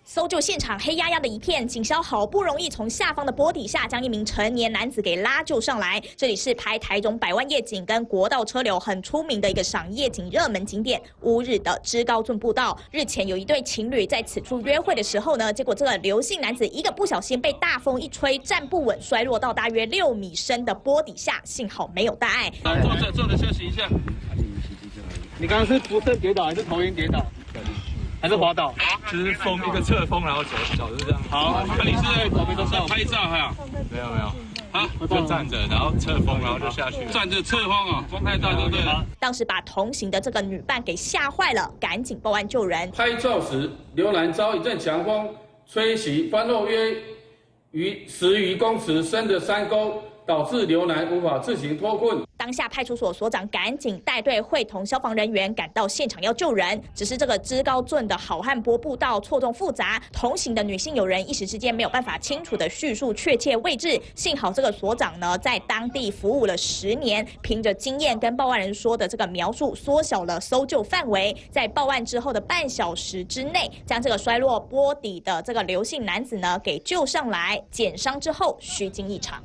搜救现场黑压压的一片，警消好不容易从下方的坡底下将一名成年男子给拉救上来。这里是拍台中百万夜景跟国道车流很出名的一个赏夜景热门景点——乌日的知高圳步道。日前有一对情侣在此处约会的时候呢，结果这个刘姓男子一个不小心被大风一吹，站不稳，摔落到大约6米深的坡底下，幸好没有大碍。坐着休息一下。你刚刚是不慎跌倒还是头晕跌倒？ 还是滑倒，就是风一个侧风，然后脚就这样。好，那你是拍照哈？没有，啊，就站着，然后侧风，然后就下去了。站着侧风啊，风太大，对不对？当时把同行的这个女伴给吓坏了，赶紧报案救人。拍照时，刘男遭一阵强风吹袭，翻落约10余公尺深的山沟，导致刘男无法自行脱困。 当下派出所所长赶紧带队会同消防人员赶到现场要救人，只是这个知高圳的好汉坡步道错综复杂，同行的女性友人一时之间没有办法清楚的叙述确切位置。幸好这个所长呢在当地服务了10年，凭着经验跟报案人说的这个描述，缩小了搜救范围，在报案之后的半小时之内，将这个摔落坡底的这个刘姓男子呢给救上来，减伤之后虚惊一场。